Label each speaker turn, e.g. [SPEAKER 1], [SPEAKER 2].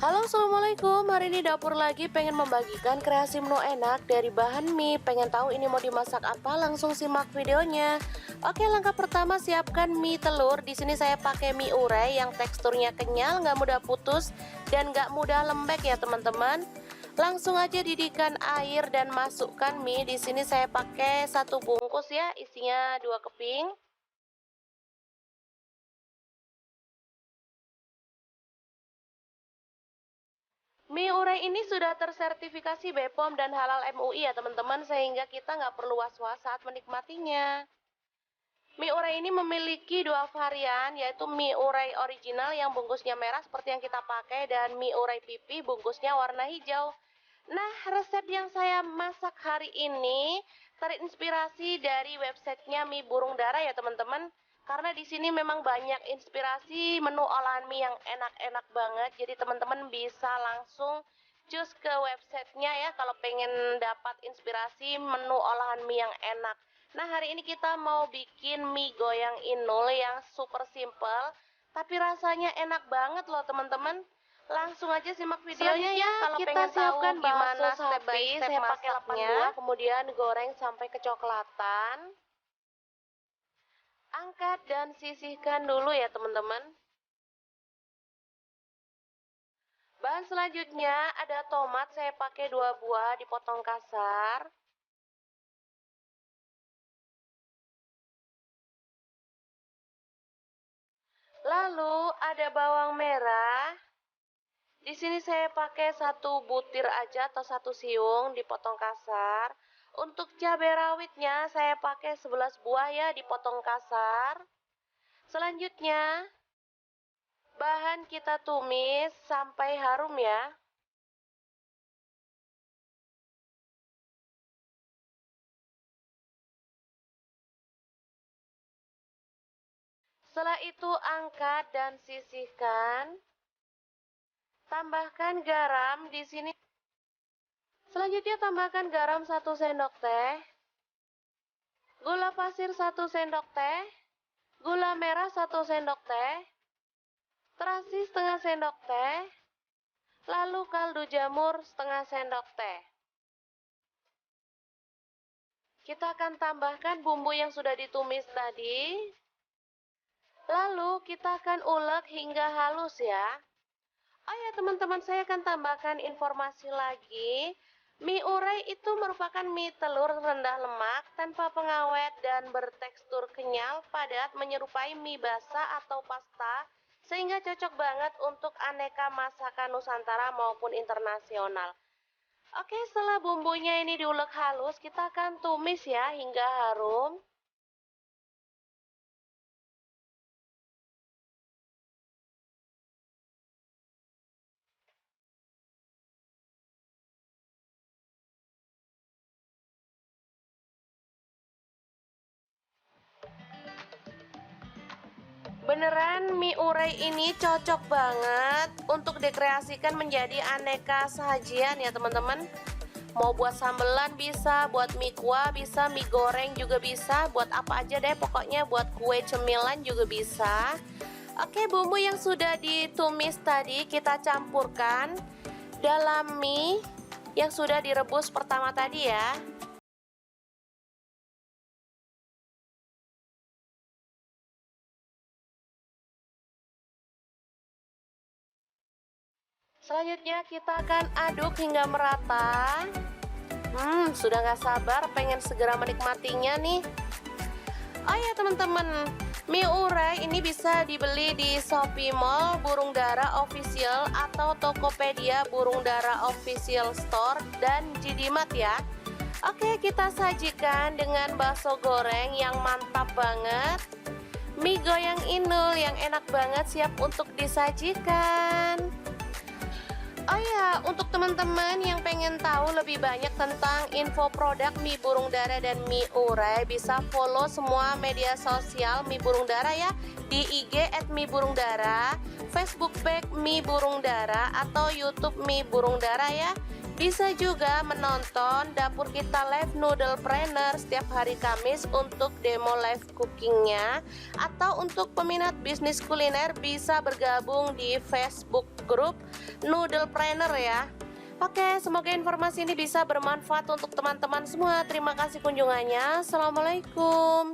[SPEAKER 1] Halo, assalamualaikum. Hari ini dapur lagi pengen membagikan kreasi menu enak dari bahan mie. Pengen tahu ini mau dimasak apa? Langsung simak videonya. Oke, langkah pertama siapkan mie telur. Di sini saya pakai mie urai yang teksturnya kenyal, nggak mudah putus dan nggak mudah lembek ya teman-teman. Langsung aja didihkan air dan masukkan mie. Di sini saya pakai 1 bungkus ya, isinya 2 keping. Mie urai ini sudah tersertifikasi BPOM dan halal MUI ya teman-teman, sehingga kita nggak perlu was-was saat menikmatinya. Mie urai ini memiliki 2 varian, yaitu mie urai original yang bungkusnya merah seperti yang kita pakai, dan mie urai pipi bungkusnya warna hijau. Nah, resep yang saya masak hari ini terinspirasi dari websitenya Mie Burung Dara ya teman-teman. Karena di sini memang banyak inspirasi menu olahan mie yang enak-enak banget. Jadi teman-teman bisa langsung cus ke websitenya ya kalau pengen dapat inspirasi menu olahan mie yang enak. Nah, hari ini kita mau bikin mie goyang inul yang super simple, tapi rasanya enak banget loh teman-teman. Langsung aja simak videonya ya kalau
[SPEAKER 2] kita
[SPEAKER 1] pengen tahu
[SPEAKER 2] siapkan
[SPEAKER 1] gimana
[SPEAKER 2] bakso
[SPEAKER 1] step by
[SPEAKER 2] sapi.
[SPEAKER 1] step
[SPEAKER 2] Saya pakai
[SPEAKER 1] masaknya.
[SPEAKER 2] 82,
[SPEAKER 1] Kemudian goreng sampai kecoklatan. Angkat dan sisihkan dulu ya teman-teman. Bahan selanjutnya ada tomat, saya pakai 2 buah dipotong kasar. Lalu ada bawang merah. Di sini saya pakai 1 butir aja atau 1 siung dipotong kasar. Untuk cabai rawitnya saya pakai 11 buah ya dipotong kasar. Selanjutnya bahan kita tumis sampai harum ya. Setelah itu angkat dan sisihkan. Tambahkan garam di sini. Selanjutnya tambahkan garam 1 sendok teh. Gula pasir 1 sendok teh. Gula merah 1 sendok teh. Terasi setengah sendok teh. Lalu kaldu jamur setengah sendok teh. Kita akan tambahkan bumbu yang sudah ditumis tadi. Lalu kita akan ulek hingga halus ya. Oh ya teman-teman, saya akan tambahkan informasi lagi. Mie urai itu merupakan mie telur rendah lemak, tanpa pengawet dan bertekstur kenyal, padat, menyerupai mie basah atau pasta, sehingga cocok banget untuk aneka masakan Nusantara maupun internasional. Oke, setelah bumbunya ini diulek halus, kita akan tumis ya hingga harum. Beneran mie urai ini cocok banget untuk dikreasikan menjadi aneka sajian ya teman-teman. Mau buat sambelan bisa, buat mie kuah bisa, mie goreng juga bisa, buat apa aja deh pokoknya, buat kue cemilan juga bisa. Oke, bumbu yang sudah ditumis tadi kita campurkan dalam mie yang sudah direbus pertama tadi ya. Selanjutnya kita akan aduk hingga merata. Sudah gak sabar pengen segera menikmatinya nih. Oh ya teman-teman, mie urai ini bisa dibeli di Shopee Mall Burung Dara Official atau Tokopedia Burung Dara Official Store dan Jidimat ya. Oke, kita sajikan dengan bakso goreng yang mantap banget. Mie goyang inul yang enak banget siap untuk disajikan. Oh ya, untuk teman-teman yang pengen tahu lebih banyak tentang info produk mie burung dara dan mie urai, bisa follow semua media sosial mie burung dara ya, di IG @mieburungdara, Facebook page mie burung dara, atau YouTube mie burung dara ya. Bisa juga menonton Dapur Kita Live Noodlepreneur setiap hari Kamis untuk demo live cookingnya. Atau untuk peminat bisnis kuliner bisa bergabung di Facebook grup Noodlepreneur ya. Oke, semoga informasi ini bisa bermanfaat untuk teman-teman semua. Terima kasih kunjungannya. Assalamualaikum.